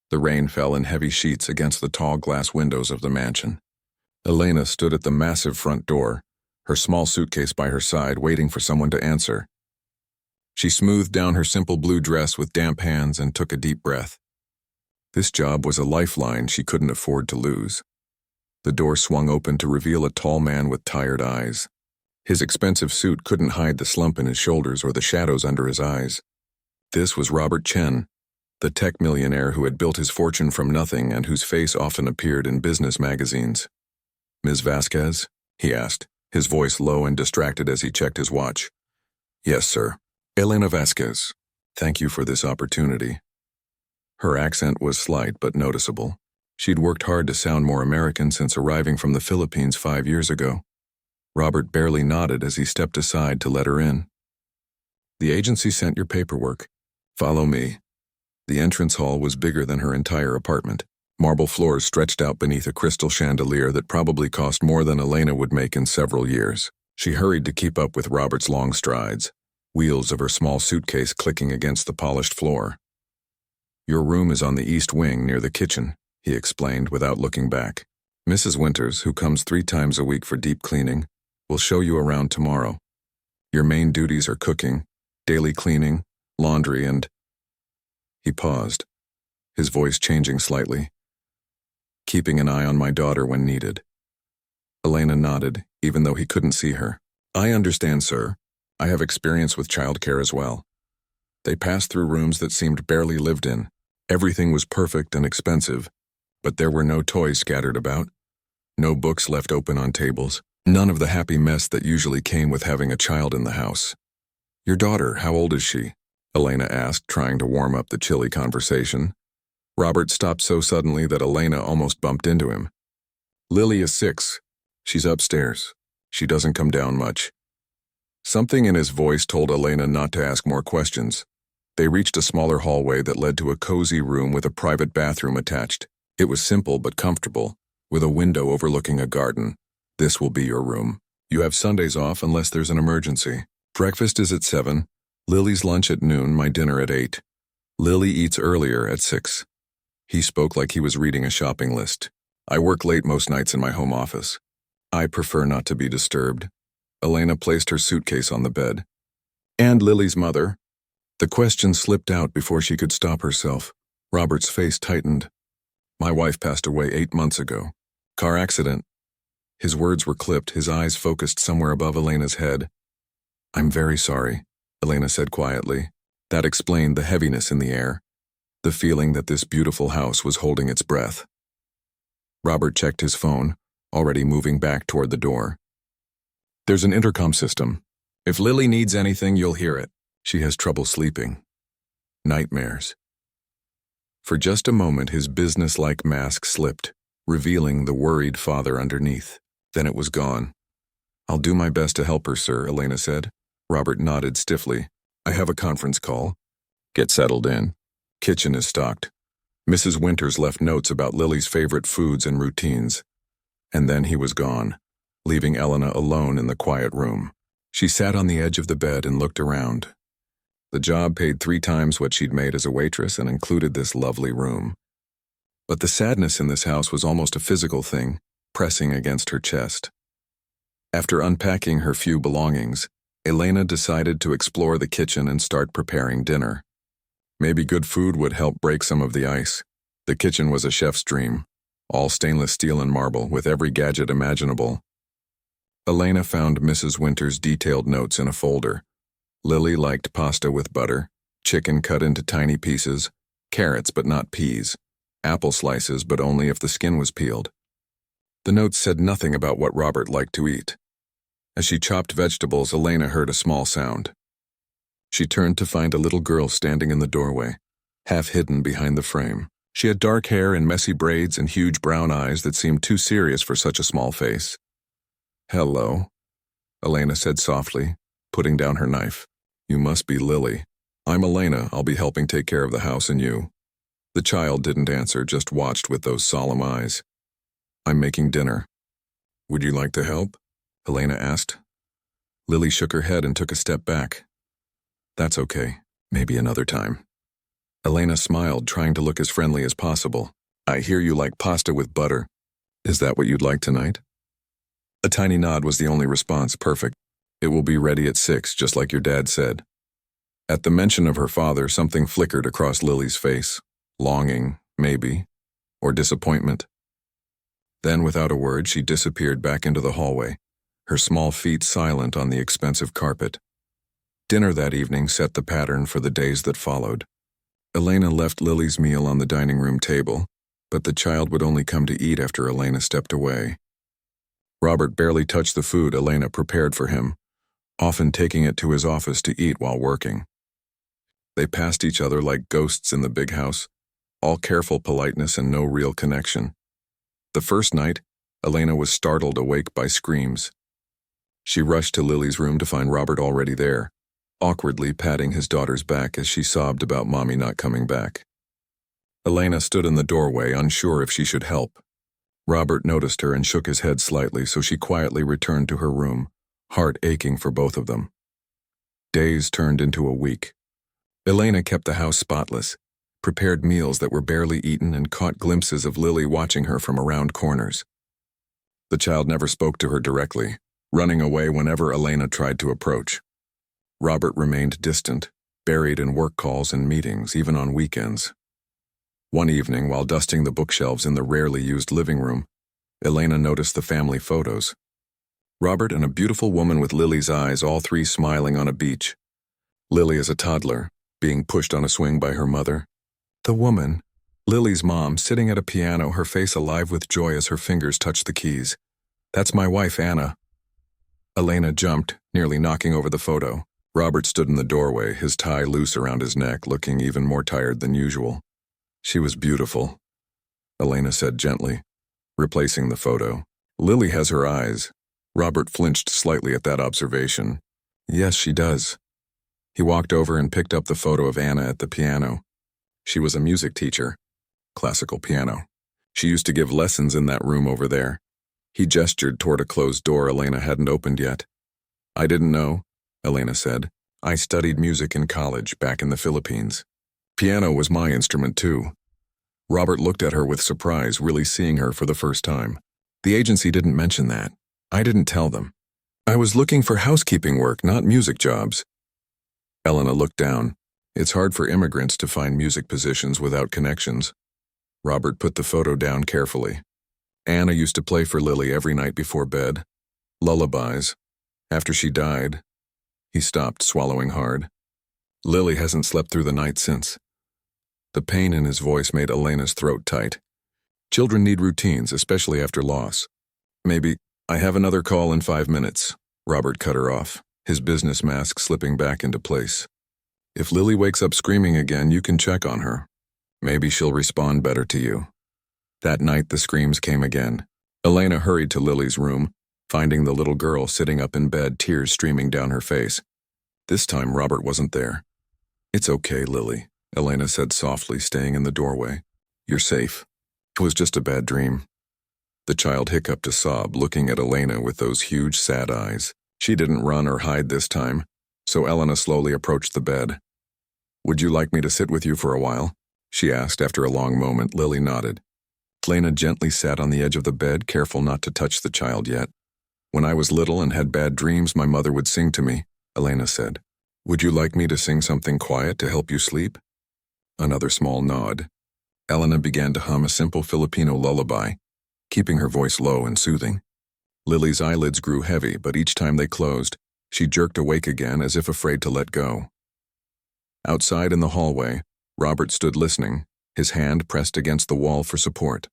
The rain fell in heavy sheets against the tall glass windows of the mansion. Elena stood at the massive front door, her small suitcase by her side, waiting for someone to answer. She smoothed down her simple blue dress with damp hands and took a deep breath. This job was a lifeline she couldn't afford to lose. The door swung open to reveal a tall man with tired eyes. His expensive suit couldn't hide the slump in his shoulders or the shadows under his eyes. This was Robert Chen, the tech millionaire who had built his fortune from nothing and whose face often appeared in business magazines. "Ms. Vasquez?" he asked, his voice low and distracted as he checked his watch. "Yes, sir. Elena Vasquez. Thank you for this opportunity." Her accent was slight but noticeable. She'd worked hard to sound more American since arriving from the Philippines 5 years ago. Robert barely nodded as he stepped aside to let her in. "The agency sent your paperwork. Follow me." The entrance hall was bigger than her entire apartment. Marble floors stretched out beneath a crystal chandelier that probably cost more than Elena would make in several years. She hurried to keep up with Robert's long strides, wheels of her small suitcase clicking against the polished floor. "Your room is on the east wing near the kitchen," he explained without looking back. "Mrs. Winters, who comes 3 times a week for deep cleaning, will show you around tomorrow. Your main duties are cooking, daily cleaning, laundry, and—" He paused, his voice changing slightly. "Keeping an eye on my daughter when needed." Elena nodded, even though he couldn't see her. "I understand, sir. I have experience with childcare as well." They passed through rooms that seemed barely lived in. Everything was perfect and expensive, but there were no toys scattered about, no books left open on tables, none of the happy mess that usually came with having a child in the house. "Your daughter, how old is she?" Elena asked, trying to warm up the chilly conversation. Robert stopped so suddenly that Elena almost bumped into him. "Lily is 6. She's upstairs. She doesn't come down much." Something in his voice told Elena not to ask more questions. They reached a smaller hallway that led to a cozy room with a private bathroom attached. It was simple but comfortable, with a window overlooking a garden. "This will be your room. You have Sundays off unless there's an emergency. Breakfast is at 7, Lily's lunch at noon, my dinner at 8. Lily eats earlier at 6. He spoke like he was reading a shopping list. "I work late most nights in my home office. I prefer not to be disturbed." Elena placed her suitcase on the bed. "And Lily's mother?" The question slipped out before she could stop herself. Robert's face tightened. "My wife passed away 8 months ago. Car accident." His words were clipped, his eyes focused somewhere above Elena's head. "I'm very sorry," Elena said quietly. That explained the heaviness in the air, the feeling that this beautiful house was holding its breath. Robert checked his phone, already moving back toward the door. "There's an intercom system. If Lily needs anything, you'll hear it. She has trouble sleeping. Nightmares." For just a moment, his business-like mask slipped, revealing the worried father underneath. Then it was gone. "I'll do my best to help her, sir," Elena said. Robert nodded stiffly. "I have a conference call. Get settled in. Kitchen is stocked." Mrs. Winters left notes about Lily's favorite foods and routines. And then he was gone, leaving Elena alone in the quiet room. She sat on the edge of the bed and looked around. The job paid 3 times what she'd made as a waitress and included this lovely room. But the sadness in this house was almost a physical thing, pressing against her chest. After unpacking her few belongings, Elena decided to explore the kitchen and start preparing dinner. Maybe good food would help break some of the ice. The kitchen was a chef's dream, all stainless steel and marble, with every gadget imaginable. Elena found Mrs. Winters' detailed notes in a folder. Lily liked pasta with butter, chicken cut into tiny pieces, carrots but not peas, apple slices but only if the skin was peeled. The notes said nothing about what Robert liked to eat. As she chopped vegetables, Elena heard a small sound. She turned to find a little girl standing in the doorway, half hidden behind the frame. She had dark hair and messy braids and huge brown eyes that seemed too serious for such a small face. "Hello," Elena said softly, putting down her knife. "You must be Lily." "I'm Elena. I'll be helping take care of the house and you." The child didn't answer, just watched with those solemn eyes. "I'm making dinner." "Would you like to help?" Elena asked. Lily shook her head and took a step back. "That's okay. Maybe another time." Elena smiled, trying to look as friendly as possible. I hear you like pasta with butter. Is that what you'd like tonight? A tiny nod was the only response. Perfect. It will be ready at 6, just like your dad said. At the mention of her father, something flickered across Lily's face. Longing, maybe, or disappointment. Then, without a word, she disappeared back into the hallway, her small feet silent on the expensive carpet. Dinner that evening set the pattern for the days that followed. Elena left Lily's meal on the dining room table, but the child would only come to eat after Elena stepped away. Robert barely touched the food Elena prepared for him, often taking it to his office to eat while working. They passed each other like ghosts in the big house, all careful politeness and no real connection. The first night, Elena was startled awake by screams. She rushed to Lily's room to find Robert already there, awkwardly patting his daughter's back as she sobbed about Mommy not coming back. Elena stood in the doorway, unsure if she should help. Robert noticed her and shook his head slightly, so she quietly returned to her room, heart aching for both of them. Days turned into a week. Elena kept the house spotless, prepared meals that were barely eaten, and caught glimpses of Lily watching her from around corners. The child never spoke to her directly, running away whenever Elena tried to approach. Robert remained distant, buried in work calls and meetings, even on weekends. One evening, while dusting the bookshelves in the rarely used living room, Elena noticed the family photos. Robert and a beautiful woman with Lily's eyes, all three smiling on a beach. Lily as a toddler, being pushed on a swing by her mother. The woman, Lily's mom, sitting at a piano, her face alive with joy as her fingers touched the keys. That's my wife, Anna. Elena jumped, nearly knocking over the photo. Robert stood in the doorway, his tie loose around his neck, looking even more tired than usual. She was beautiful, Elena said gently, replacing the photo. Lily has her eyes. Robert flinched slightly at that observation. Yes, she does. He walked over and picked up the photo of Anna at the piano. She was a music teacher, classical piano. She used to give lessons in that room over there. He gestured toward a closed door Elena hadn't opened yet. I didn't know, Elena said. I studied music in college back in the Philippines. Piano was my instrument too. Robert looked at her with surprise, really seeing her for the first time. The agency didn't mention that. I didn't tell them. I was looking for housekeeping work, not music jobs. Elena looked down. It's hard for immigrants to find music positions without connections. Robert put the photo down carefully. Anna used to play for Lily every night before bed. Lullabies. After she died, he stopped, swallowing hard. Lily hasn't slept through the night since. The pain in his voice made Elena's throat tight. Children need routines, especially after loss. Maybe, I have another call in 5 minutes. Robert cut her off, his business mask slipping back into place. If Lily wakes up screaming again, you can check on her. Maybe she'll respond better to you. That night, the screams came again. Elena hurried to Lily's room, finding the little girl sitting up in bed, tears streaming down her face. This time, Robert wasn't there. It's okay, Lily, Elena said softly, staying in the doorway. You're safe. It was just a bad dream. The child hiccuped a sob, looking at Elena with those huge, sad eyes. She didn't run or hide this time, so Elena slowly approached the bed. Would you like me to sit with you for a while? She asked after a long moment. Lily nodded. Elena gently sat on the edge of the bed, careful not to touch the child yet. When I was little and had bad dreams, my mother would sing to me, Elena said. Would you like me to sing something quiet to help you sleep? Another small nod. Elena began to hum a simple Filipino lullaby, keeping her voice low and soothing. Lily's eyelids grew heavy, but each time they closed, she jerked awake again as if afraid to let go. Outside in the hallway, Robert stood listening, his hand pressed against the wall for support.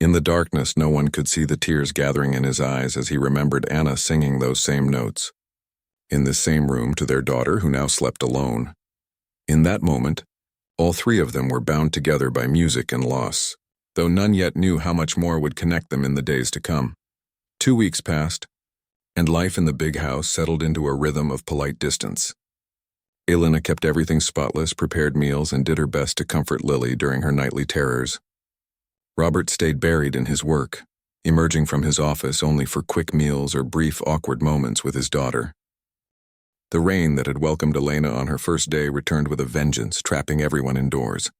In the darkness, no one could see the tears gathering in his eyes as he remembered Anna singing those same notes. In this same room to their daughter, who now slept alone. In that moment, all three of them were bound together by music and loss, though none yet knew how much more would connect them in the days to come. 2 weeks passed, and life in the big house settled into a rhythm of polite distance. Elena kept everything spotless, prepared meals, and did her best to comfort Lily during her nightly terrors. Robert stayed buried in his work, emerging from his office only for quick meals or brief, awkward moments with his daughter. The rain that had welcomed Elena on her first day returned with a vengeance, trapping everyone indoors.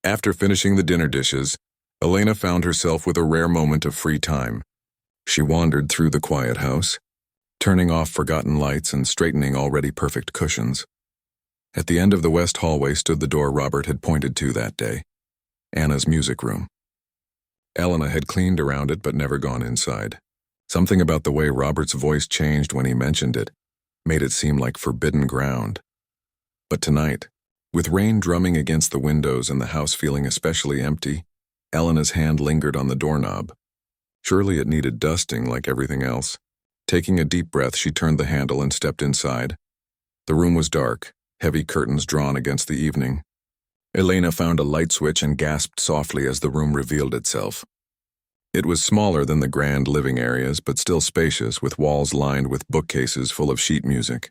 After finishing the dinner dishes, Elena found herself with a rare moment of free time. She wandered through the quiet house, turning off forgotten lights and straightening already perfect cushions. At the end of the west hallway stood the door Robert had pointed to that day, Anna's music room. Elena had cleaned around it but never gone inside. Something about the way Robert's voice changed when he mentioned it made it seem like forbidden ground. But tonight, with rain drumming against the windows and the house feeling especially empty, Elena's hand lingered on the doorknob. Surely it needed dusting like everything else. Taking a deep breath, she turned the handle and stepped inside. The room was dark, heavy curtains drawn against the evening. Elena found a light switch and gasped softly as the room revealed itself. It was smaller than the grand living areas, but still spacious, with walls lined with bookcases full of sheet music.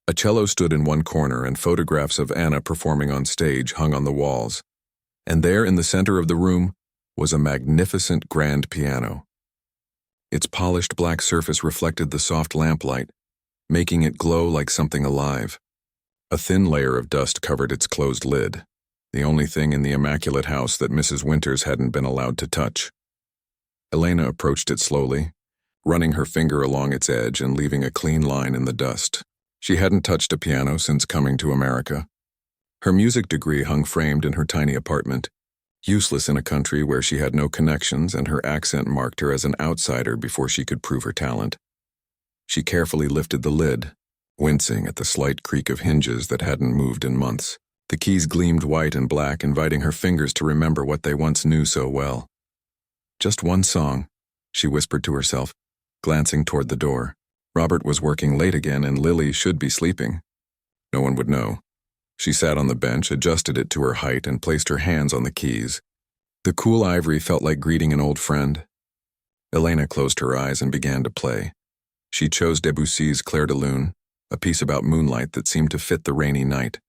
A cello stood in one corner and photographs of Anna performing on stage hung on the walls. And there in the center of the room was a magnificent grand piano. Its polished black surface reflected the soft lamplight, making it glow like something alive. A thin layer of dust covered its closed lid, the only thing in the immaculate house that Mrs. Winters hadn't been allowed to touch. Elena approached it slowly, running her finger along its edge and leaving a clean line in the dust. She hadn't touched a piano since coming to America. Her music degree hung framed in her tiny apartment, useless in a country where she had no connections, and her accent marked her as an outsider before she could prove her talent. She carefully lifted the lid, wincing at the slight creak of hinges that hadn't moved in months. The keys gleamed white and black, inviting her fingers to remember what they once knew so well. Just one song, she whispered to herself, glancing toward the door. Robert was working late again and Lily should be sleeping. No one would know. She sat on the bench, adjusted it to her height, and placed her hands on the keys. The cool ivory felt like greeting an old friend. Elena closed her eyes and began to play. She chose Debussy's Clair de Lune, a piece about moonlight that seemed to fit the rainy night.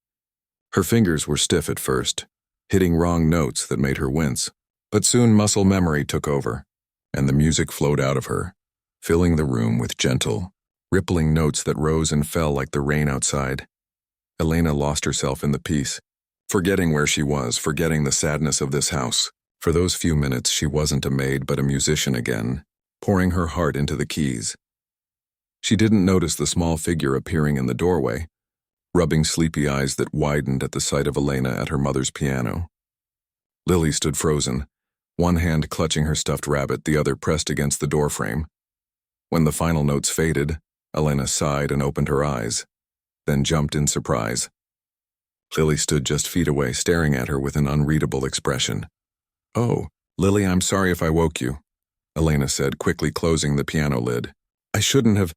Her fingers were stiff at first, hitting wrong notes that made her wince, but soon muscle memory took over, and the music flowed out of her, filling the room with gentle, rippling notes that rose and fell like the rain outside. Elena lost herself in the piece, forgetting where she was, forgetting the sadness of this house. For those few minutes, she wasn't a maid but a musician again, pouring her heart into the keys. She didn't notice the small figure appearing in the doorway, rubbing sleepy eyes that widened at the sight of Elena at her mother's piano. Lily stood frozen, one hand clutching her stuffed rabbit, the other pressed against the doorframe. When the final notes faded, Elena sighed and opened her eyes, then jumped in surprise. Lily stood just feet away, staring at her with an unreadable expression. "Oh, Lily, I'm sorry if I woke you," Elena said, quickly closing the piano lid. "I shouldn't have—"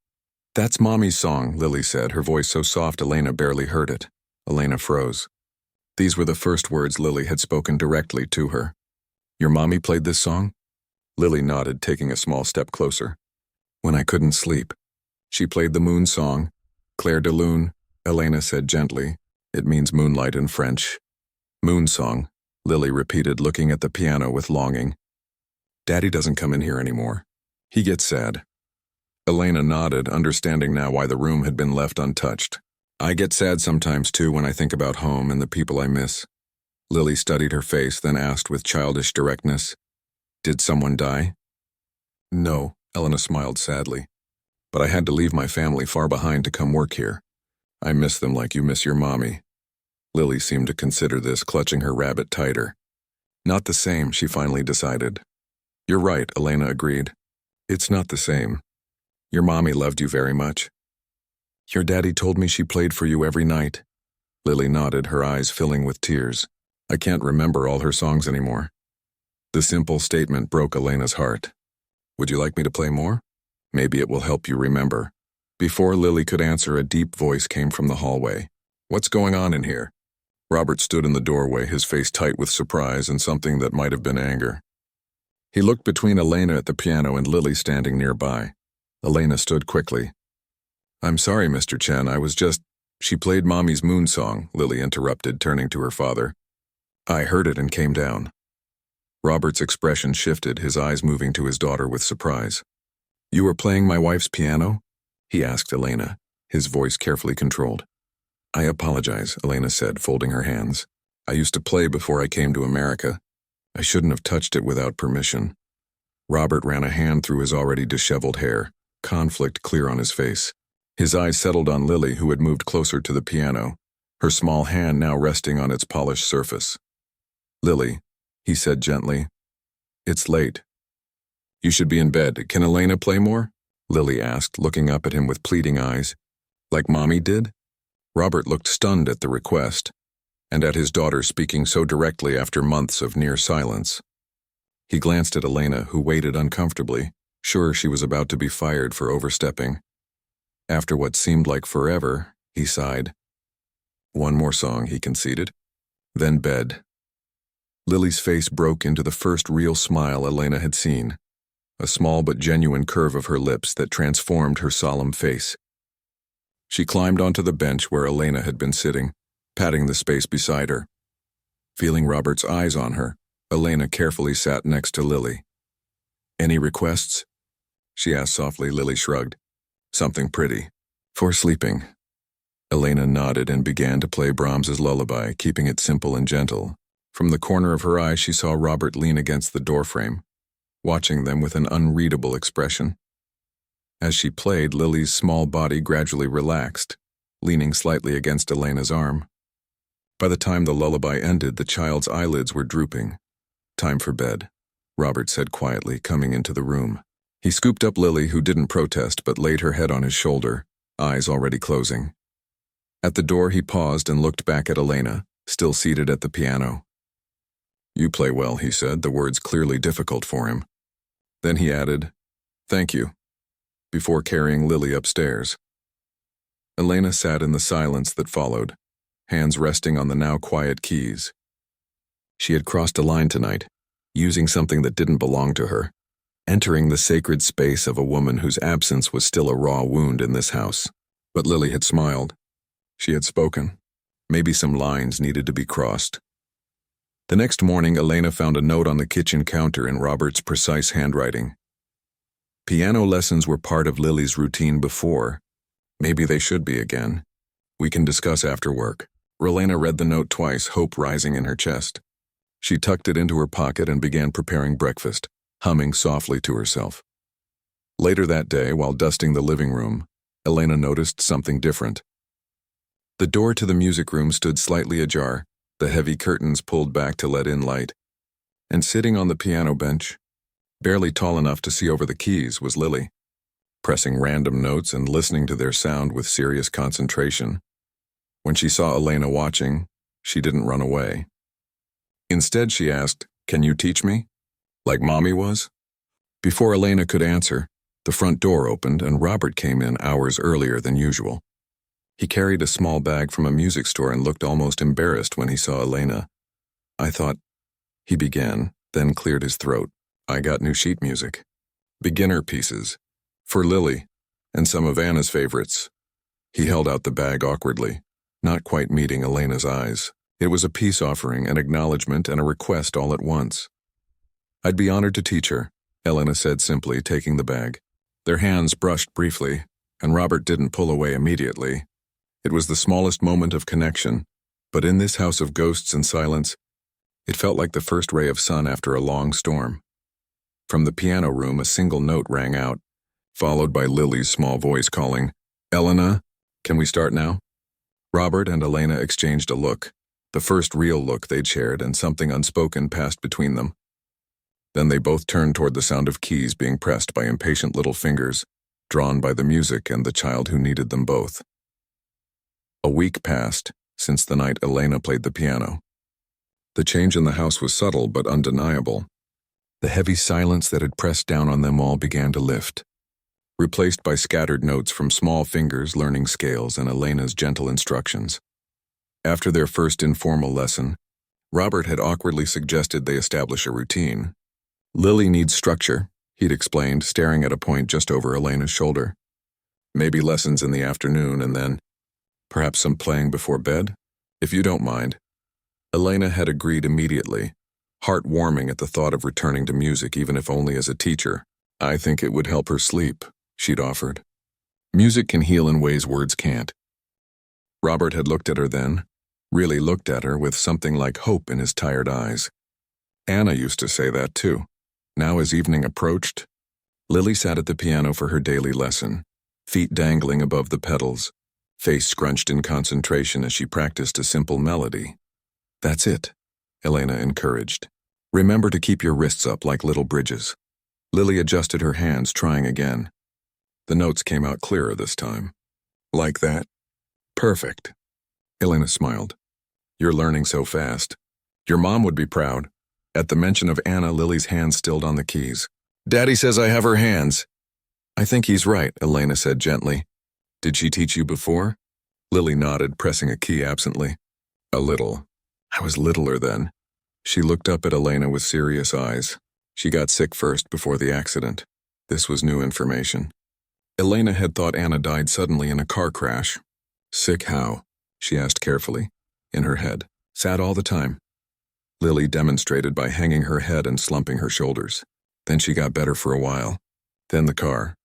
"That's Mommy's song," Lily said, her voice so soft Elena barely heard it. Elena froze. These were the first words Lily had spoken directly to her. "Your mommy played this song?" Lily nodded, taking a small step closer. "When I couldn't sleep. She played the moon song, Clair de Lune," Elena said gently. "It means moonlight in French." "Moon song," Lily repeated, looking at the piano with longing. "Daddy doesn't come in here anymore. He gets sad." Elena nodded, understanding now why the room had been left untouched. "I get sad sometimes too when I think about home and the people I miss." Lily studied her face, then asked with childish directness, "Did someone die?" "No," Elena smiled sadly. "But I had to leave my family far behind to come work here. I miss them like you miss your mommy." Lily seemed to consider this, clutching her rabbit tighter. "Not the same," she finally decided. "You're right," Elena agreed. "It's not the same. Your mommy loved you very much." "Your daddy told me she played for you every night." Lily nodded, her eyes filling with tears. "I can't remember all her songs anymore." The simple statement broke Elena's heart. "Would you like me to play more? Maybe it will help you remember." Before Lily could answer, a deep voice came from the hallway. "What's going on in here?" Robert stood in the doorway, his face tight with surprise and something that might have been anger. He looked between Elena at the piano and Lily standing nearby. Elena stood quickly. "I'm sorry, Mr. Chen, I was just—" "She played Mommy's moon song," Lily interrupted, turning to her father. "I heard it and came down." Robert's expression shifted, his eyes moving to his daughter with surprise. "You were playing my wife's piano?" he asked Elena, his voice carefully controlled. "I apologize," Elena said, folding her hands. "I used to play before I came to America. I shouldn't have touched it without permission." Robert ran a hand through his already disheveled hair, conflict clear on his face. His eyes settled on Lily, who had moved closer to the piano, her small hand now resting on its polished surface. "Lily," he said gently, "it's late. You should be in bed. Can Elena play more?" Lily asked, looking up at him with pleading eyes. "Like Mommy did?" Robert looked stunned at the request, and at his daughter speaking so directly after months of near silence. He glanced at Elena, who waited uncomfortably, sure she was about to be fired for overstepping. After what seemed like forever, he sighed. "One more song," he conceded. "Then bed." Lily's face broke into the first real smile Elena had seen, a small but genuine curve of her lips that transformed her solemn face. She climbed onto the bench where Elena had been sitting, patting the space beside her. Feeling Robert's eyes on her, Elena carefully sat next to Lily. "Any requests?" she asked softly. Lily shrugged. "Something pretty. For sleeping." Elena nodded and began to play Brahms's lullaby, keeping it simple and gentle. From the corner of her eye, she saw Robert lean against the doorframe, watching them with an unreadable expression. As she played, Lily's small body gradually relaxed, leaning slightly against Elena's arm. By the time the lullaby ended, the child's eyelids were drooping. "Time for bed," Robert said quietly, coming into the room. He scooped up Lily, who didn't protest but laid her head on his shoulder, eyes already closing. At the door, he paused and looked back at Elena, still seated at the piano. "You play well," he said, the words clearly difficult for him. Then he added, "Thank you," before carrying Lily upstairs. Elena sat in the silence that followed, hands resting on the now quiet keys. She had crossed a line tonight, using something that didn't belong to her, entering the sacred space of a woman whose absence was still a raw wound in this house. But Lily had smiled. She had spoken. Maybe some lines needed to be crossed. The next morning, Elena found a note on the kitchen counter in Robert's precise handwriting. "Piano lessons were part of Lily's routine before. Maybe they should be again. We can discuss after work." Elena read the note twice, hope rising in her chest. She tucked it into her pocket and began preparing breakfast, humming softly to herself. Later that day, while dusting the living room, Elena noticed something different. The door to the music room stood slightly ajar, the heavy curtains pulled back to let in light. And sitting on the piano bench, barely tall enough to see over the keys, was Lily, pressing random notes and listening to their sound with serious concentration. When she saw Elena watching, she didn't run away. Instead, she asked, "Can you teach me? Like Mommy was?" Before Elena could answer, the front door opened and Robert came in hours earlier than usual. He carried a small bag from a music store and looked almost embarrassed when he saw Elena. "I thought," he began, then cleared his throat. "I got new sheet music. Beginner pieces. For Lily, and some of Anna's favorites." He held out the bag awkwardly, not quite meeting Elena's eyes. It was a peace offering, an acknowledgement, and a request all at once. "I'd be honored to teach her," Elena said simply, taking the bag. Their hands brushed briefly, and Robert didn't pull away immediately. It was the smallest moment of connection, but in this house of ghosts and silence, it felt like the first ray of sun after a long storm. From the piano room, a single note rang out, followed by Lily's small voice calling, "Elena, can we start now?" Robert and Elena exchanged a look, the first real look they'd shared, and something unspoken passed between them. Then they both turned toward the sound of keys being pressed by impatient little fingers, drawn by the music and the child who needed them both. A week passed since the night Elena played the piano. The change in the house was subtle but undeniable. The heavy silence that had pressed down on them all began to lift, replaced by scattered notes from small fingers learning scales and Elena's gentle instructions. After their first informal lesson, Robert had awkwardly suggested they establish a routine. "Lily needs structure," he'd explained, staring at a point just over Elena's shoulder. "Maybe lessons in the afternoon and then perhaps some playing before bed, if you don't mind." Elena had agreed immediately, heart warming at the thought of returning to music, even if only as a teacher. "I think it would help her sleep," she'd offered. Music can heal in ways words can't. Robert had looked at her then, really looked at her with something like hope in his tired eyes. Anna used to say that too. Now as evening approached, Lily sat at the piano for her daily lesson, feet dangling above the pedals, face scrunched in concentration as she practiced a simple melody. "That's it," Elena encouraged. "Remember to keep your wrists up like little bridges." Lily adjusted her hands, trying again. The notes came out clearer this time. "Like that? Perfect." Elena smiled. "You're learning so fast. Your mom would be proud." At the mention of Anna, Lily's hands stilled on the keys. "Daddy says I have her hands." "I think he's right," Elena said gently. "Did she teach you before?" Lily nodded, pressing a key absently. "A little. I was littler then." She looked up at Elena with serious eyes. She got sick first before the accident. This was new information. Elena had thought Anna died suddenly in a car crash. "Sick how?" she asked carefully. "In her head. Sad all the time." Lily demonstrated by hanging her head and slumping her shoulders. Then she got better for a while. Then the car.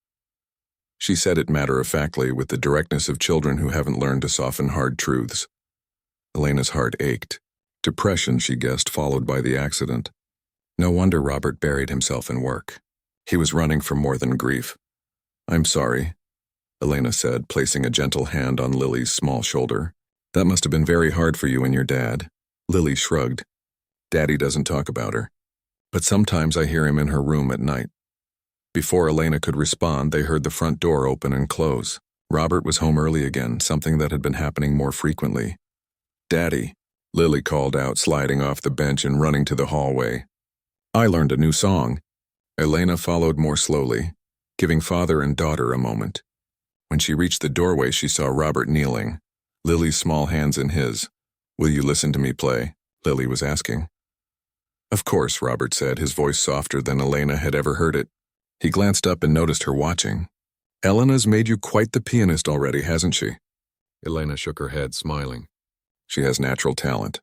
She said it matter-of-factly with the directness of children who haven't learned to soften hard truths. Elena's heart ached. Depression, she guessed, followed by the accident. No wonder Robert buried himself in work. He was running from more than grief. "I'm sorry," Elena said, placing a gentle hand on Lily's small shoulder. "That must have been very hard for you and your dad." Lily shrugged. "Daddy doesn't talk about her. But sometimes I hear him in her room at night." Before Elena could respond, they heard the front door open and close. Robert was home early again, something that had been happening more frequently. "Daddy," Lily called out, sliding off the bench and running to the hallway. "I learned a new song." Elena followed more slowly, giving father and daughter a moment. When she reached the doorway, she saw Robert kneeling, Lily's small hands in his. "Will you listen to me play?" Lily was asking. "Of course," Robert said, his voice softer than Elena had ever heard it. He glanced up and noticed her watching. "Elena's made you quite the pianist already, hasn't she?" Elena shook her head, smiling. "She has natural talent.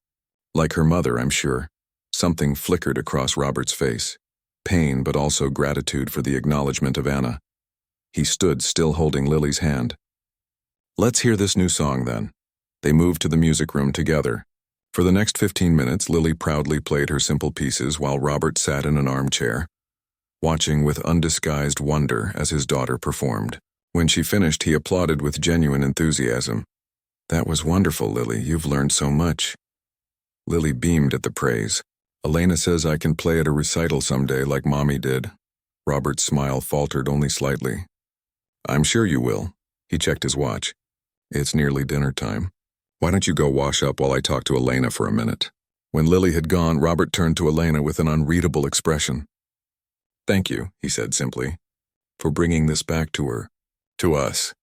Like her mother, I'm sure." Something flickered across Robert's face. Pain, but also gratitude for the acknowledgement of Anna. He stood, still holding Lily's hand. "Let's hear this new song, then." They moved to the music room together. For the next 15 minutes, Lily proudly played her simple pieces while Robert sat in an armchair, watching with undisguised wonder as his daughter performed. When she finished, he applauded with genuine enthusiasm. "That was wonderful, Lily. You've learned so much." Lily beamed at the praise. "Elena says I can play at a recital someday like Mommy did." Robert's smile faltered only slightly. "I'm sure you will." He checked his watch. "It's nearly dinner time. Why don't you go wash up while I talk to Elena for a minute?" When Lily had gone, Robert turned to Elena with an unreadable expression. "Thank you," he said simply, "for bringing this back to her. To us."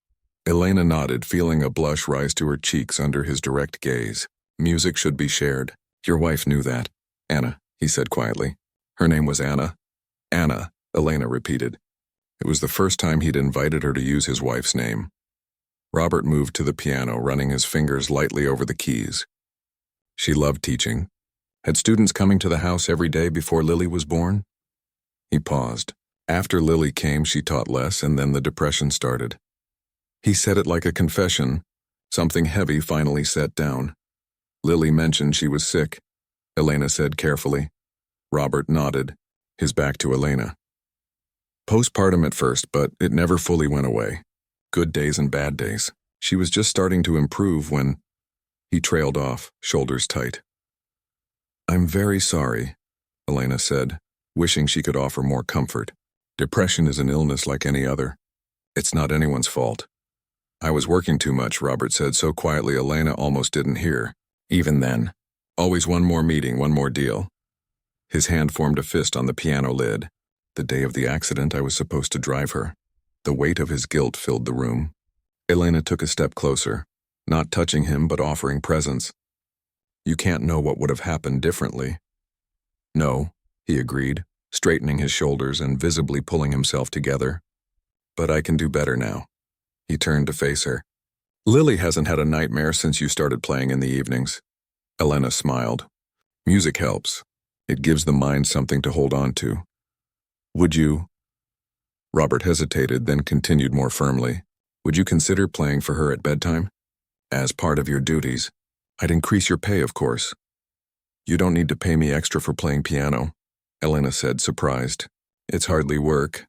Elena nodded, feeling a blush rise to her cheeks under his direct gaze. "Music should be shared. Your wife knew that." "Anna," he said quietly. "Her name was Anna?" "Anna," Elena repeated. It was the first time he'd invited her to use his wife's name. Robert moved to the piano, running his fingers lightly over the keys. She loved teaching. Had students coming to the house every day before Lily was born? He paused. After Lily came, she taught less, and then the depression started. He said it like a confession. Something heavy finally set down. Lily mentioned she was sick, Elena said carefully. Robert nodded, his back to Elena. Postpartum at first, but it never fully went away. Good days and bad days. She was just starting to improve when... He trailed off, shoulders tight. "I'm very sorry," Elena said, wishing she could offer more comfort. "Depression is an illness like any other. It's not anyone's fault." "I was working too much," Robert said so quietly Elena almost didn't hear. Even then. Always one more meeting, one more deal. His hand formed a fist on the piano lid. The day of the accident, I was supposed to drive her. The weight of his guilt filled the room. Elena took a step closer, not touching him but offering presence. "You can't know what would have happened differently." "No," he agreed, straightening his shoulders and visibly pulling himself together. "But I can do better now." He turned to face her. "Lily hasn't had a nightmare since you started playing in the evenings." Elena smiled. "Music helps. It gives the mind something to hold on to. Would you..." Robert hesitated, then continued more firmly. Would you consider playing for her at bedtime? As part of your duties. I'd increase your pay, of course. You don't need to pay me extra for playing piano, Elena said, surprised. It's hardly work.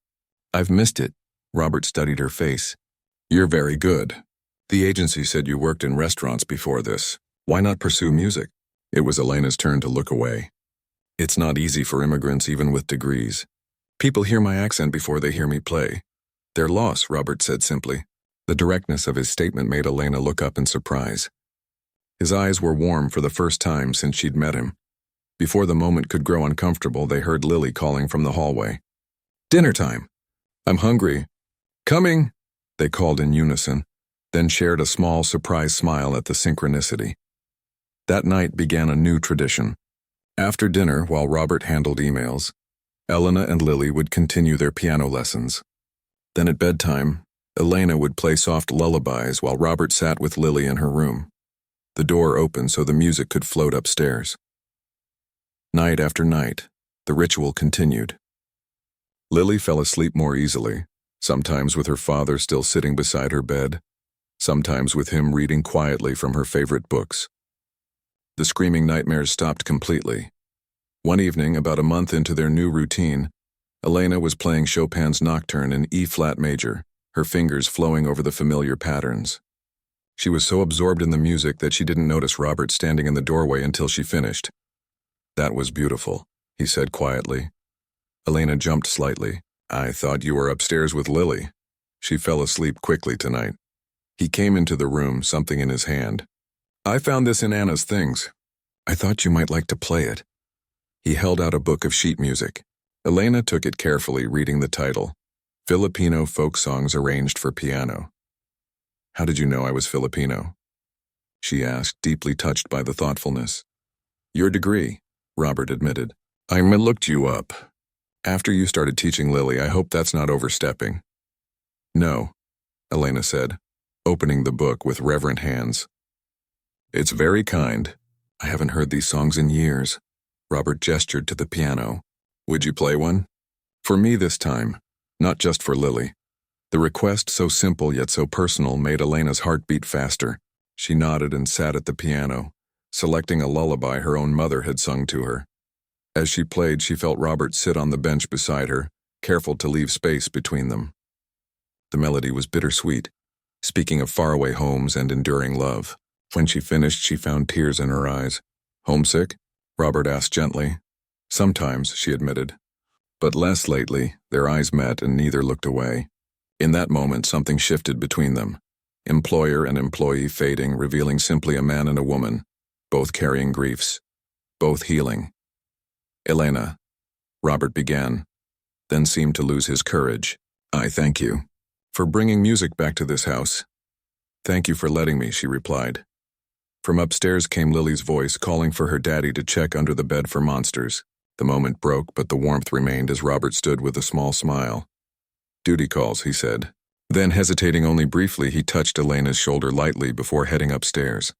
I've missed it. Robert studied her face. You're very good. The agency said you worked in restaurants before this. Why not pursue music? It was Elena's turn to look away. It's not easy for immigrants even with degrees. People hear my accent before they hear me play. Their loss, Robert said simply. The directness of his statement made Elena look up in surprise. His eyes were warm for the first time since she'd met him. Before the moment could grow uncomfortable, they heard Lily calling from the hallway. Dinner time. I'm hungry. Coming, they called in unison, then shared a small surprised smile at the synchronicity. That night began a new tradition. After dinner, while Robert handled emails, Elena and Lily would continue their piano lessons. Then at bedtime, Elena would play soft lullabies while Robert sat with Lily in her room. The door opened so the music could float upstairs. Night after night, the ritual continued. Lily fell asleep more easily, sometimes with her father still sitting beside her bed, sometimes with him reading quietly from her favorite books. The screaming nightmares stopped completely. One evening, about a month into their new routine, Elena was playing Chopin's Nocturne in E-flat major, her fingers flowing over the familiar patterns. She was so absorbed in the music that she didn't notice Robert standing in the doorway until she finished. That was beautiful, he said quietly. Elena jumped slightly. I thought you were upstairs with Lily. She fell asleep quickly tonight. He came into the room, something in his hand. I found this in Anna's things. I thought you might like to play it. He held out a book of sheet music. Elena took it carefully, reading the title, Filipino Folk Songs Arranged for Piano. How did you know I was Filipino? She asked, deeply touched by the thoughtfulness. Your degree, Robert admitted. I looked you up. After you started teaching Lily, I hope that's not overstepping. No, Elena said, opening the book with reverent hands. It's very kind. I haven't heard these songs in years. Robert gestured to the piano. Would you play one? For me this time, not just for Lily. The request, so simple yet so personal, made Elena's heart beat faster. She nodded and sat at the piano, selecting a lullaby her own mother had sung to her. As she played, she felt Robert sit on the bench beside her, careful to leave space between them. The melody was bittersweet, speaking of faraway homes and enduring love. When she finished, she found tears in her eyes. Homesick? Robert asked gently. Sometimes, she admitted. But less lately. Their eyes met and neither looked away. In that moment, something shifted between them. Employer and employee fading, revealing simply a man and a woman, both carrying griefs, both healing. Elena, Robert began, then seemed to lose his courage. I thank you for bringing music back to this house. Thank you for letting me, she replied. From upstairs came Lily's voice, calling for her daddy to check under the bed for monsters. The moment broke, but the warmth remained as Robert stood with a small smile. Duty calls, he said. Then, hesitating only briefly, he touched Elena's shoulder lightly before heading upstairs.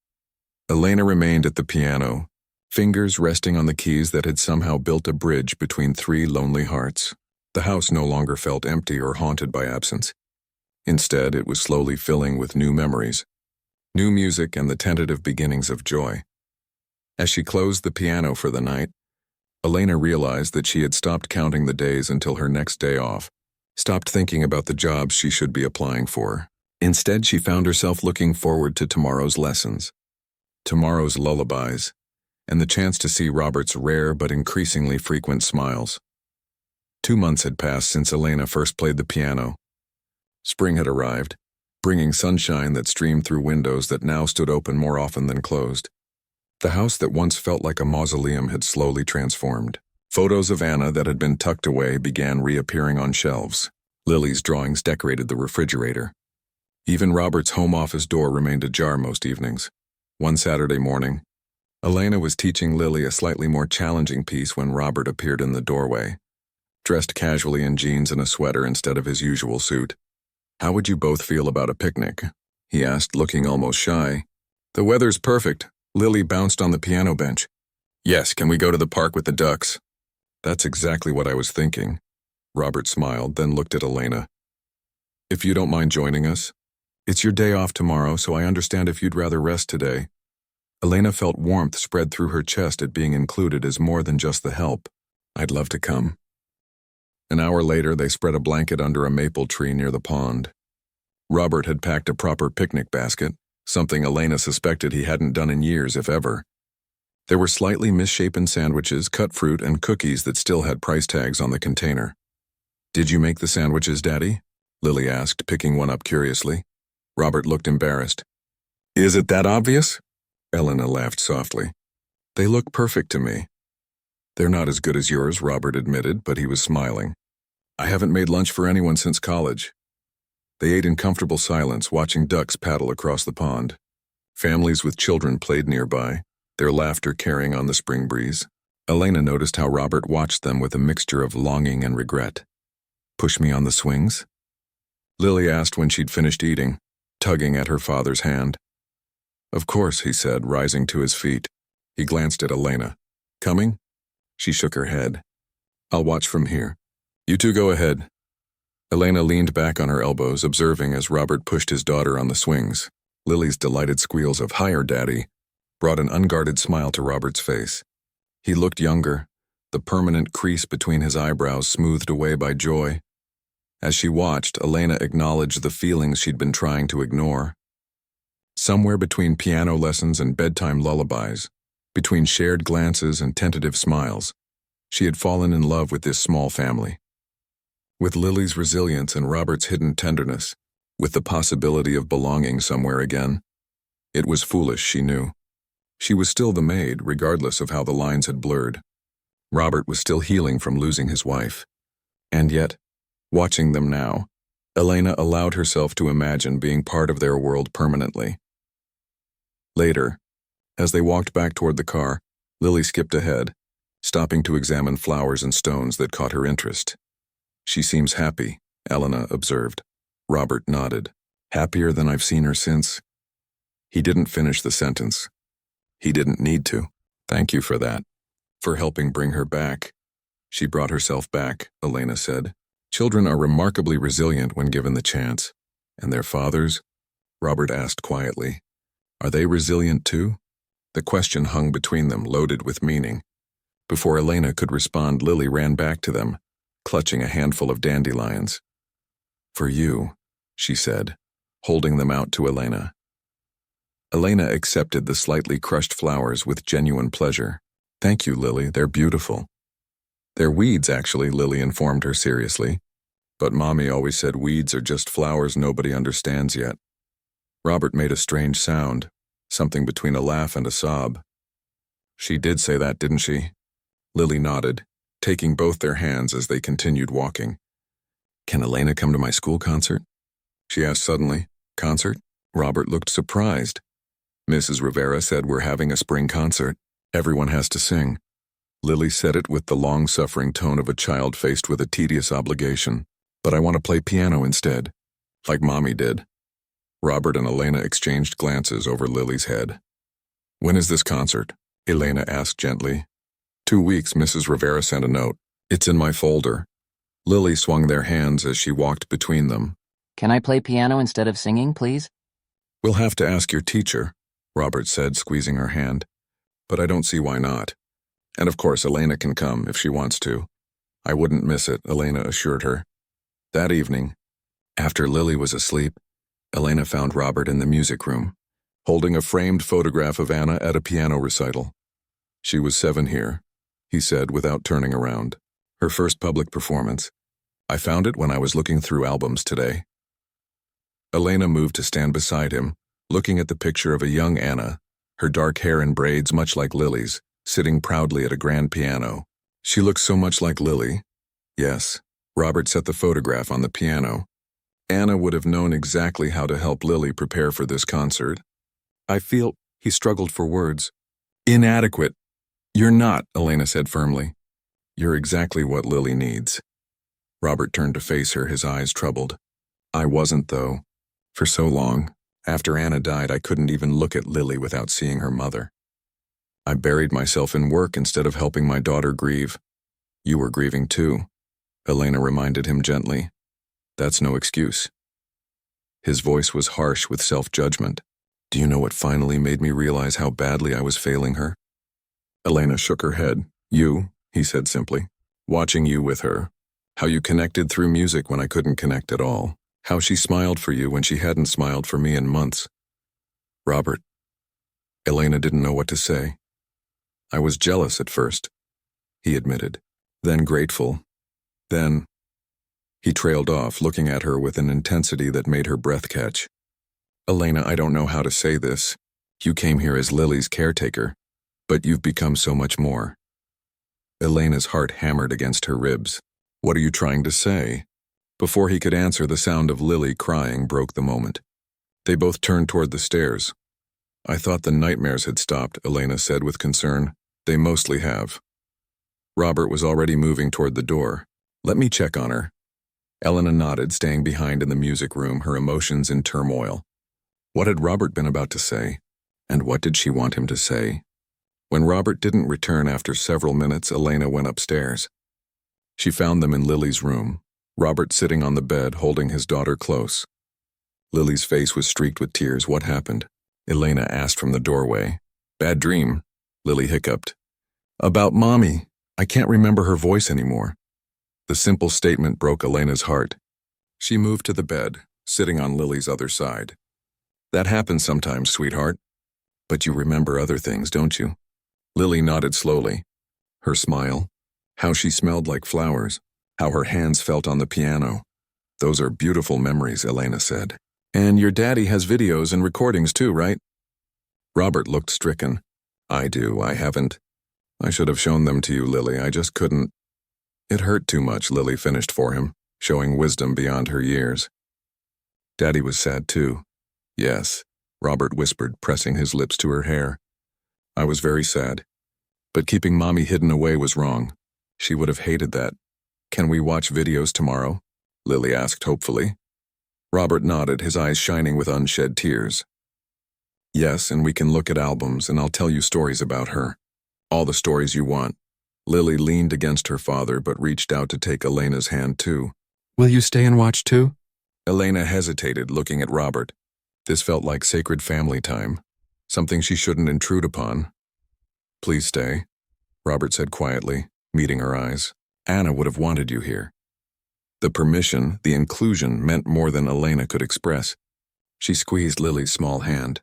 Elena remained at the piano, fingers resting on the keys that had somehow built a bridge between three lonely hearts. The house no longer felt empty or haunted by absence. Instead, it was slowly filling with new memories, new music, and the tentative beginnings of joy. As she closed the piano for the night, Elena realized that she had stopped counting the days until her next day off, stopped thinking about the jobs she should be applying for. Instead, she found herself looking forward to tomorrow's lessons, tomorrow's lullabies, and the chance to see Robert's rare but increasingly frequent smiles. 2 months had passed since Elena first played the piano. Spring had arrived, bringing sunshine that streamed through windows that now stood open more often than closed. The house that once felt like a mausoleum had slowly transformed. Photos of Anna that had been tucked away began reappearing on shelves. Lily's drawings decorated the refrigerator. Even Robert's home office door remained ajar most evenings. One Saturday morning, Elena was teaching Lily a slightly more challenging piece when Robert appeared in the doorway, dressed casually in jeans and a sweater instead of his usual suit. How would you both feel about a picnic? He asked, looking almost shy. The weather's perfect. Lily bounced on the piano bench. Yes, can we go to the park with the ducks? That's exactly what I was thinking. Robert smiled, then looked at Elena. If you don't mind joining us? It's your day off tomorrow, so I understand if you'd rather rest today. Elena felt warmth spread through her chest at being included as more than just the help. I'd love to come. An hour later, they spread a blanket under a maple tree near the pond. Robert had packed a proper picnic basket, something Elena suspected he hadn't done in years, if ever. There were slightly misshapen sandwiches, cut fruit, and cookies that still had price tags on the container. Did you make the sandwiches, Daddy? Lily asked, picking one up curiously. Robert looked embarrassed. Is it that obvious? Elena laughed softly. They look perfect to me. They're not as good as yours, Robert admitted, but he was smiling. I haven't made lunch for anyone since college. They ate in comfortable silence, watching ducks paddle across the pond. Families with children played nearby, their laughter carrying on the spring breeze. Elena noticed how Robert watched them with a mixture of longing and regret. Push me on the swings? Lily asked when she'd finished eating, tugging at her father's hand. Of course, he said, rising to his feet. He glanced at Elena. Coming? She shook her head. I'll watch from here. You two go ahead. Elena leaned back on her elbows, observing as Robert pushed his daughter on the swings. Lily's delighted squeals of "Higher, Daddy" brought an unguarded smile to Robert's face. He looked younger, the permanent crease between his eyebrows smoothed away by joy. As she watched, Elena acknowledged the feelings she'd been trying to ignore. Somewhere between piano lessons and bedtime lullabies, between shared glances and tentative smiles, she had fallen in love with this small family. With Lily's resilience and Robert's hidden tenderness, with the possibility of belonging somewhere again. It was foolish, she knew. She was still the maid, regardless of how the lines had blurred. Robert was still healing from losing his wife. And yet, watching them now, Elena allowed herself to imagine being part of their world permanently. Later, as they walked back toward the car, Lily skipped ahead, stopping to examine flowers and stones that caught her interest. She seems happy, Elena observed. Robert nodded. Happier than I've seen her since. He didn't finish the sentence. He didn't need to. Thank you for that. For helping bring her back. She brought herself back, Elena said. Children are remarkably resilient when given the chance. And their fathers? Robert asked quietly. Are they resilient too? The question hung between them, loaded with meaning. Before Elena could respond, Lily ran back to them, clutching a handful of dandelions. For you, she said, holding them out to Elena. Elena accepted the slightly crushed flowers with genuine pleasure. Thank you, Lily, they're beautiful. They're weeds, actually, Lily informed her seriously. But Mommy always said weeds are just flowers nobody understands yet. Robert made a strange sound, something between a laugh and a sob. She did say that, didn't she? Lily nodded, taking both their hands as they continued walking. Can Elena come to my school concert? She asked suddenly. Concert? Robert looked surprised. Mrs. Rivera said we're having a spring concert. Everyone has to sing. Lily said it with the long-suffering tone of a child faced with a tedious obligation. But I want to play piano instead, like Mommy did. Robert and Elena exchanged glances over Lily's head. When is this concert? Elena asked gently. 2 weeks, Mrs. Rivera sent a note. It's in my folder. Lily swung their hands as she walked between them. Can I play piano instead of singing, please? We'll have to ask your teacher, Robert said, squeezing her hand. But I don't see why not. And of course, Elena can come if she wants to. I wouldn't miss it, Elena assured her. That evening, after Lily was asleep, Elena found Robert in the music room, holding a framed photograph of Anna at a piano recital. She was 7 here, he said without turning around. Her first public performance. I found it when I was looking through albums today. Elena moved to stand beside him, looking at the picture of a young Anna, her dark hair in braids much like Lily's, sitting proudly at a grand piano. She looked so much like Lily. Yes, Robert set the photograph on the piano. Anna would have known exactly how to help Lily prepare for this concert. I feel, he struggled for words. Inadequate. You're not, Elena said firmly. You're exactly what Lily needs. Robert turned to face her, his eyes troubled. I wasn't, though. For so long, after Anna died, I couldn't even look at Lily without seeing her mother. I buried myself in work instead of helping my daughter grieve. You were grieving too, Elena reminded him gently. That's no excuse. His voice was harsh with self-judgment. Do you know what finally made me realize how badly I was failing her? Elena shook her head. You, he said simply. Watching you with her. How you connected through music when I couldn't connect at all. How she smiled for you when she hadn't smiled for me in months. Robert. Elena didn't know what to say. I was jealous at first, he admitted. Then grateful. Then... He trailed off, looking at her with an intensity that made her breath catch. Elena, I don't know how to say this. You came here as Lily's caretaker, but you've become so much more. Elena's heart hammered against her ribs. What are you trying to say? Before he could answer, the sound of Lily crying broke the moment. They both turned toward the stairs. I thought the nightmares had stopped, Elena said with concern. They mostly have. Robert was already moving toward the door. Let me check on her. Elena nodded, staying behind in the music room, her emotions in turmoil. What had Robert been about to say? And what did she want him to say? When Robert didn't return after several minutes, Elena went upstairs. She found them in Lily's room, Robert sitting on the bed, holding his daughter close. Lily's face was streaked with tears. What happened? Elena asked from the doorway. Bad dream, Lily hiccuped. About Mommy. I can't remember her voice anymore. The simple statement broke Elena's heart. She moved to the bed, sitting on Lily's other side. That happens sometimes, sweetheart. But you remember other things, don't you? Lily nodded slowly. Her smile, how she smelled like flowers, how her hands felt on the piano. Those are beautiful memories, Elena said. And your daddy has videos and recordings too, right? Robert looked stricken. I do, I haven't. I should have shown them to you, Lily, I just couldn't. It hurt too much, Lily finished for him, showing wisdom beyond her years. Daddy was sad too. Yes, Robert whispered, pressing his lips to her hair. I was very sad. But keeping Mommy hidden away was wrong. She would have hated that. Can we watch videos tomorrow? Lily asked hopefully. Robert nodded, his eyes shining with unshed tears. Yes, and we can look at albums, and I'll tell you stories about her. All the stories you want. Lily leaned against her father, but reached out to take Elena's hand too. Will you stay and watch too? Elena hesitated, looking at Robert. This felt like sacred family time, something she shouldn't intrude upon. Please stay, Robert said quietly, meeting her eyes. Anna would have wanted you here. The permission, the inclusion, meant more than Elena could express. She squeezed Lily's small hand.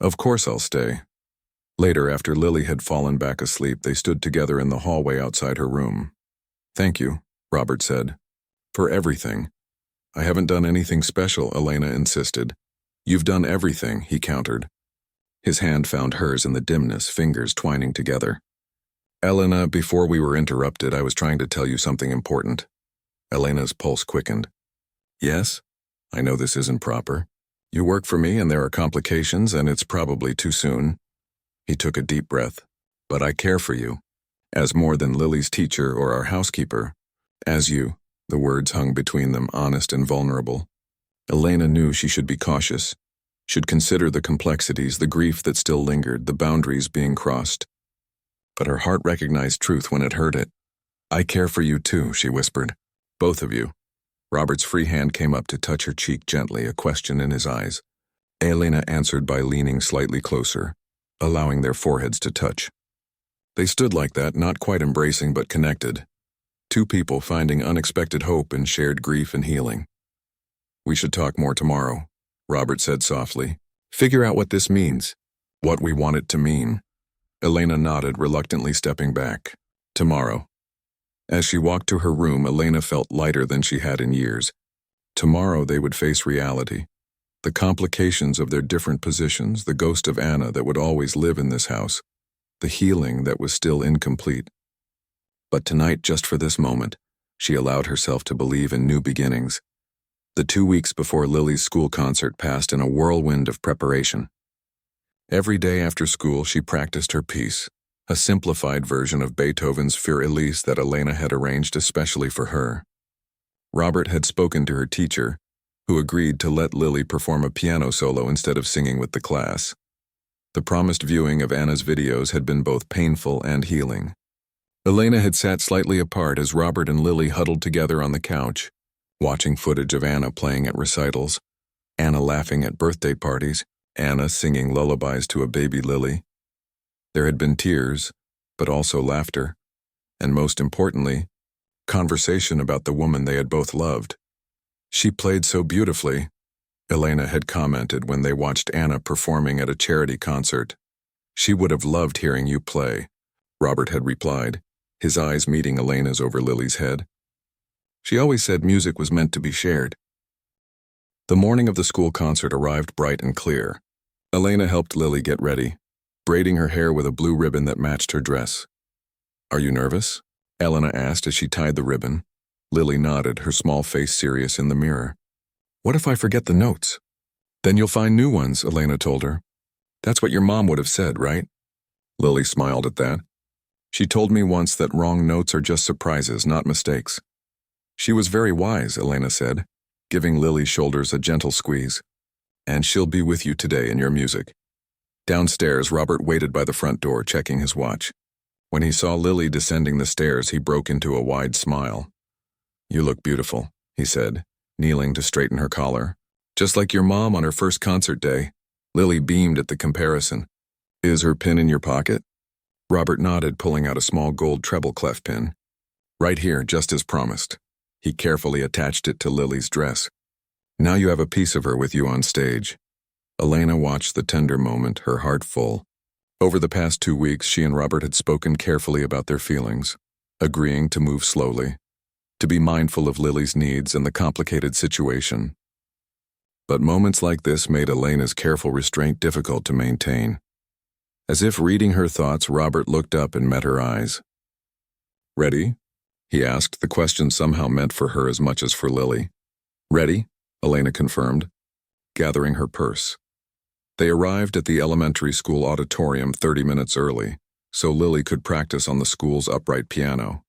Of course I'll stay. Later, after Lily had fallen back asleep, they stood together in the hallway outside her room. Thank you, Robert said. For everything. I haven't done anything special, Elena insisted. You've done everything, he countered. His hand found hers in the dimness, fingers twining together. Elena, before we were interrupted, I was trying to tell you something important. Elena's pulse quickened. Yes? I know this isn't proper. You work for me and there are complications and it's probably too soon. He took a deep breath. But I care for you. As more than Lily's teacher or our housekeeper. As you. The words hung between them, honest and vulnerable. Elena knew she should be cautious. Should consider the complexities, the grief that still lingered, the boundaries being crossed. But her heart recognized truth when it heard it. I care for you too, she whispered. Both of you. Robert's free hand came up to touch her cheek gently, a question in his eyes. Elena answered by leaning slightly closer, allowing their foreheads to touch. They stood like that, not quite embracing but connected. Two people finding unexpected hope in shared grief and healing. We should talk more tomorrow, Robert said softly. Figure out what this means. What we want it to mean. Elena nodded, reluctantly stepping back. Tomorrow. As she walked to her room, Elena felt lighter than she had in years. Tomorrow they would face reality. The complications of their different positions, the ghost of Anna that would always live in this house, the healing that was still incomplete. But tonight, just for this moment, she allowed herself to believe in new beginnings. The 2 weeks before Lily's school concert passed in a whirlwind of preparation. Every day after school, she practiced her piece, a simplified version of Beethoven's Für Elise that Elena had arranged especially for her. Robert had spoken to her teacher, who agreed to let Lily perform a piano solo instead of singing with the class. The promised viewing of Anna's videos had been both painful and healing. Elena had sat slightly apart as Robert and Lily huddled together on the couch, watching footage of Anna playing at recitals. Anna laughing at birthday parties, Anna singing lullabies to a baby Lily. There had been tears, but also laughter, and most importantly, conversation about the woman they had both loved. She played so beautifully, Elena had commented when they watched Anna performing at a charity concert. She would have loved hearing you play, Robert had replied, his eyes meeting Elena's over Lily's head. She always said music was meant to be shared. The morning of the school concert arrived bright and clear. Elena helped Lily get ready, braiding her hair with a blue ribbon that matched her dress. "Are you nervous?" Elena asked as she tied the ribbon. Lily nodded, her small face serious in the mirror. "What if I forget the notes?" "Then you'll find new ones," Elena told her. "That's what your mom would have said, right?" Lily smiled at that. "She told me once that wrong notes are just surprises, not mistakes." "She was very wise," Elena said, giving Lily's shoulders a gentle squeeze. "And she'll be with you today in your music." Downstairs, Robert waited by the front door, checking his watch. When he saw Lily descending the stairs, he broke into a wide smile. "You look beautiful," he said, kneeling to straighten her collar. "Just like your mom on her first concert day." Lily beamed at the comparison. "Is her pin in your pocket?" Robert nodded, pulling out a small gold treble clef pin. "Right here, just as promised." He carefully attached it to Lily's dress. "Now you have a piece of her with you on stage." Elena watched the tender moment, her heart full. Over the past 2 weeks, she and Robert had spoken carefully about their feelings, agreeing to move slowly, to be mindful of Lily's needs and the complicated situation. But moments like this made Elena's careful restraint difficult to maintain. As if reading her thoughts, Robert looked up and met her eyes. "Ready?" he asked, the question somehow meant for her as much as for Lily. "Ready?" Elena confirmed, gathering her purse. They arrived at the elementary school auditorium 30 minutes early, so Lily could practice on the school's upright piano.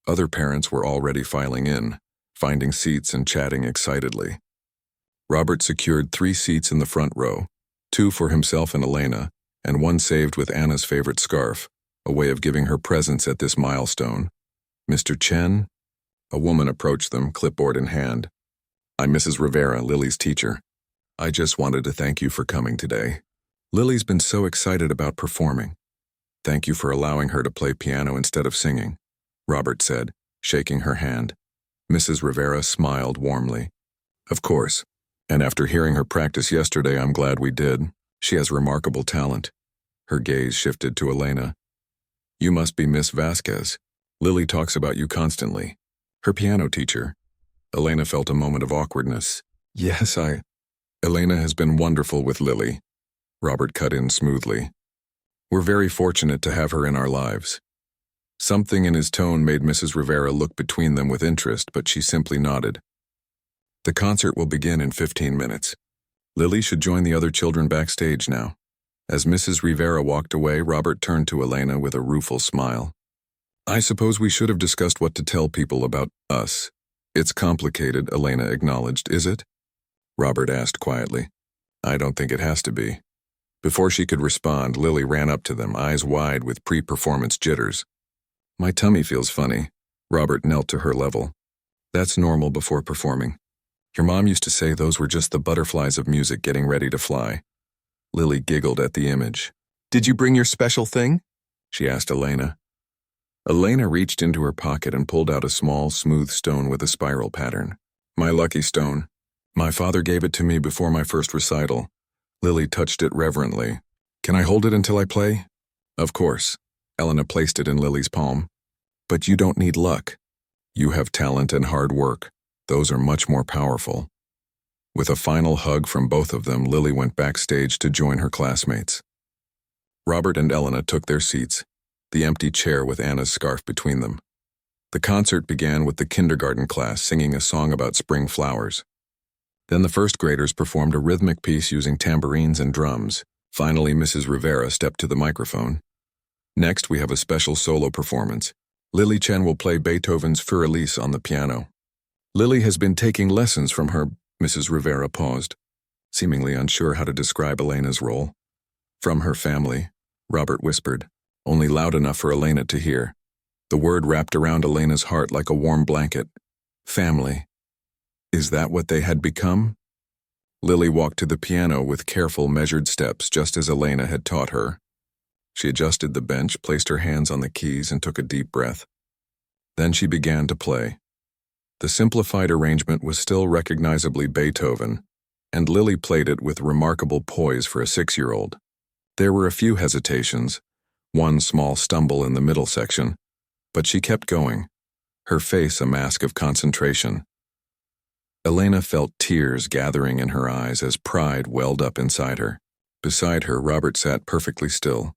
Other parents were already filing in, finding seats and chatting excitedly. Robert secured 3 seats in the front row, 2 for himself and Elena, and 1 saved with Anna's favorite scarf, a way of giving her presence at this milestone. "Mr. Chen?" A woman approached them, clipboard in hand. "I'm Mrs. Rivera, Lily's teacher. I just wanted to thank you for coming today. Lily's been so excited about performing. Thank you for allowing her to play piano instead of singing," Robert said, shaking her hand. Mrs. Rivera smiled warmly. "Of course. And after hearing her practice yesterday, I'm glad we did. She has remarkable talent." Her gaze shifted to Elena. "You must be Miss Vasquez. Lily talks about you constantly." "Her piano teacher." Elena felt a moment of awkwardness. "Yes, Elena has been wonderful with Lily." Robert cut in smoothly. "We're very fortunate to have her in our lives." Something in his tone made Mrs. Rivera look between them with interest, but she simply nodded. "The concert will begin in 15 minutes. Lily should join the other children backstage now." As Mrs. Rivera walked away, Robert turned to Elena with a rueful smile. "I suppose we should have discussed what to tell people about us." "It's complicated," Elena acknowledged. "Is it?" Robert asked quietly. "I don't think it has to be." Before she could respond, Lily ran up to them, eyes wide with pre-performance jitters. "My tummy feels funny." Robert knelt to her level. "That's normal before performing. Your mom used to say those were just the butterflies of music getting ready to fly." Lily giggled at the image. "Did you bring your special thing?" she asked Elena. Elena reached into her pocket and pulled out a small, smooth stone with a spiral pattern. "My lucky stone. My father gave it to me before my first recital." Lily touched it reverently. "Can I hold it until I play?" "Of course." Elena placed it in Lily's palm. "But you don't need luck. You have talent and hard work. Those are much more powerful." With a final hug from both of them, Lily went backstage to join her classmates. Robert and Elena took their seats, the empty chair with Anna's scarf between them. The concert began with the kindergarten class singing a song about spring flowers. Then the first graders performed a rhythmic piece using tambourines and drums. Finally, Mrs. Rivera stepped to the microphone. "Next, we have a special solo performance. Lily Chen will play Beethoven's Für Elise on the piano." "Lily has been taking lessons from her," Mrs. Rivera paused, seemingly unsure how to describe Elena's role. "From her family," Robert whispered, only loud enough for Elena to hear. The word wrapped around Elena's heart like a warm blanket. Family. Is that what they had become? Lily walked to the piano with careful, measured steps, just as Elena had taught her. She adjusted the bench, placed her hands on the keys, and took a deep breath. Then she began to play. The simplified arrangement was still recognizably Beethoven, and Lily played it with remarkable poise for a 6-year-old. There were a few hesitations, one small stumble in the middle section, but she kept going, her face a mask of concentration. Elena felt tears gathering in her eyes as pride welled up inside her. Beside her, Robert sat perfectly still,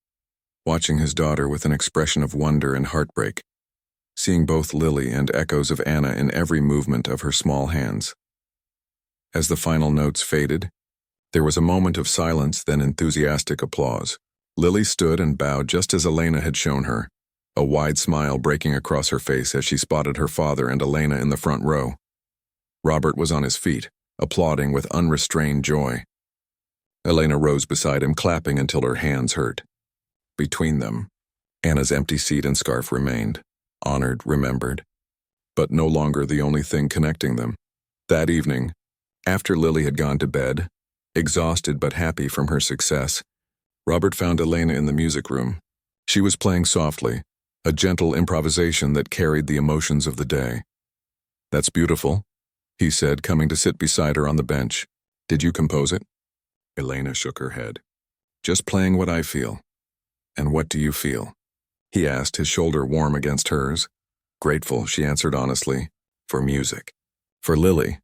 watching his daughter with an expression of wonder and heartbreak, seeing both Lily and echoes of Anna in every movement of her small hands. As the final notes faded, there was a moment of silence, then enthusiastic applause. Lily stood and bowed just as Elena had shown her, a wide smile breaking across her face as she spotted her father and Elena in the front row. Robert was on his feet, applauding with unrestrained joy. Elena rose beside him, clapping until her hands hurt. Between them, Anna's empty seat and scarf remained, honored, remembered, but no longer the only thing connecting them. That evening, after Lily had gone to bed, exhausted but happy from her success, Robert found Elena in the music room. She was playing softly, a gentle improvisation that carried the emotions of the day. "That's beautiful," he said, coming to sit beside her on the bench. "Did you compose it?" Elena shook her head. "Just playing what I feel." "And what do you feel?" he asked, his shoulder warm against hers. "Grateful," she answered honestly, "for music." "For Lily."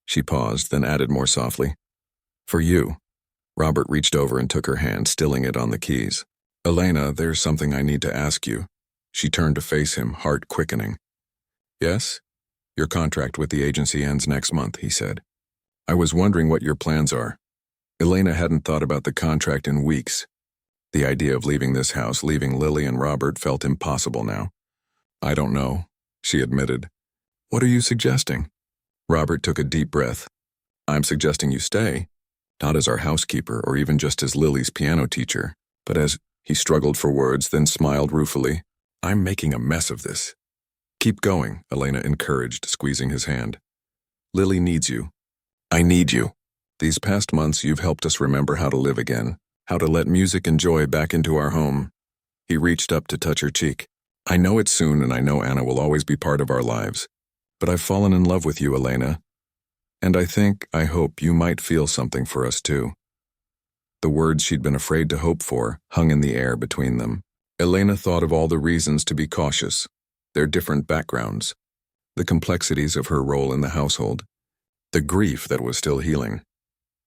She paused, then added more softly, "For you." Robert reached over and took her hand, stilling it on the keys. "Elena, there's something I need to ask you." She turned to face him, heart quickening. "Yes? Your contract with the agency ends next month," he said. "I was wondering what your plans are." Elena hadn't thought about the contract in weeks. The idea of leaving this house, leaving Lily and Robert, felt impossible now. "I don't know," she admitted. "What are you suggesting?" Robert took a deep breath. "I'm suggesting you stay, not as our housekeeper or even just as Lily's piano teacher, but as—" He struggled for words, then smiled ruefully. "I'm making a mess of this." "Keep going," Elena encouraged, squeezing his hand. "Lily needs you. I need you. These past months you've helped us remember how to live again, how to let music and joy back into our home." He reached up to touch her cheek. "I know it's soon, and I know Anna will always be part of our lives. But I've fallen in love with you, Elena. And I hope you might feel something for us too." The words she'd been afraid to hope for hung in the air between them. Elena thought of all the reasons to be cautious, their different backgrounds, the complexities of her role in the household, the grief that was still healing.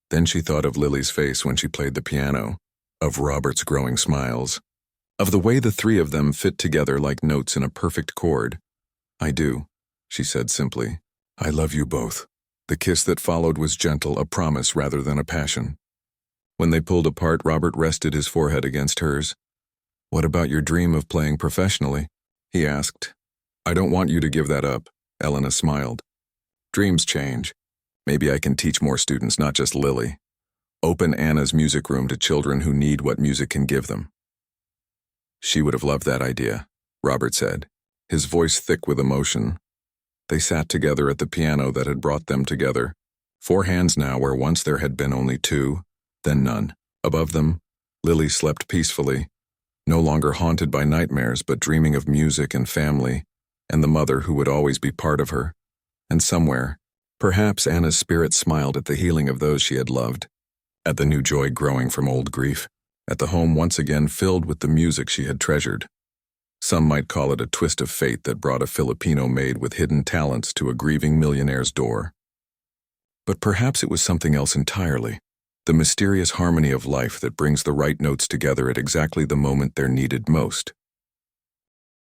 Then she thought of Lily's face when she played the piano, of Robert's growing smiles, of the way the three of them fit together like notes in a perfect chord. "I do," she said simply. "I love you both." The kiss that followed was gentle, a promise rather than a passion. When they pulled apart, Robert rested his forehead against hers. "What about your dream of playing professionally?" he asked. "I don't want you to give that up," Elena smiled. "Dreams change. Maybe I can teach more students, not just Lily. Open Anna's music room to children who need what music can give them." "She would have loved that idea," Robert said, his voice thick with emotion. They sat together at the piano that had brought them together, 4 hands now where once there had been only 2, then none. Above them, Lily slept peacefully, no longer haunted by nightmares but dreaming of music and family, and the mother who would always be part of her. And somewhere, perhaps Anna's spirit smiled at the healing of those she had loved, at the new joy growing from old grief, at the home once again filled with the music she had treasured. Some might call it a twist of fate that brought a Filipino maid with hidden talents to a grieving millionaire's door. But perhaps it was something else entirely, the mysterious harmony of life that brings the right notes together at exactly the moment they're needed most.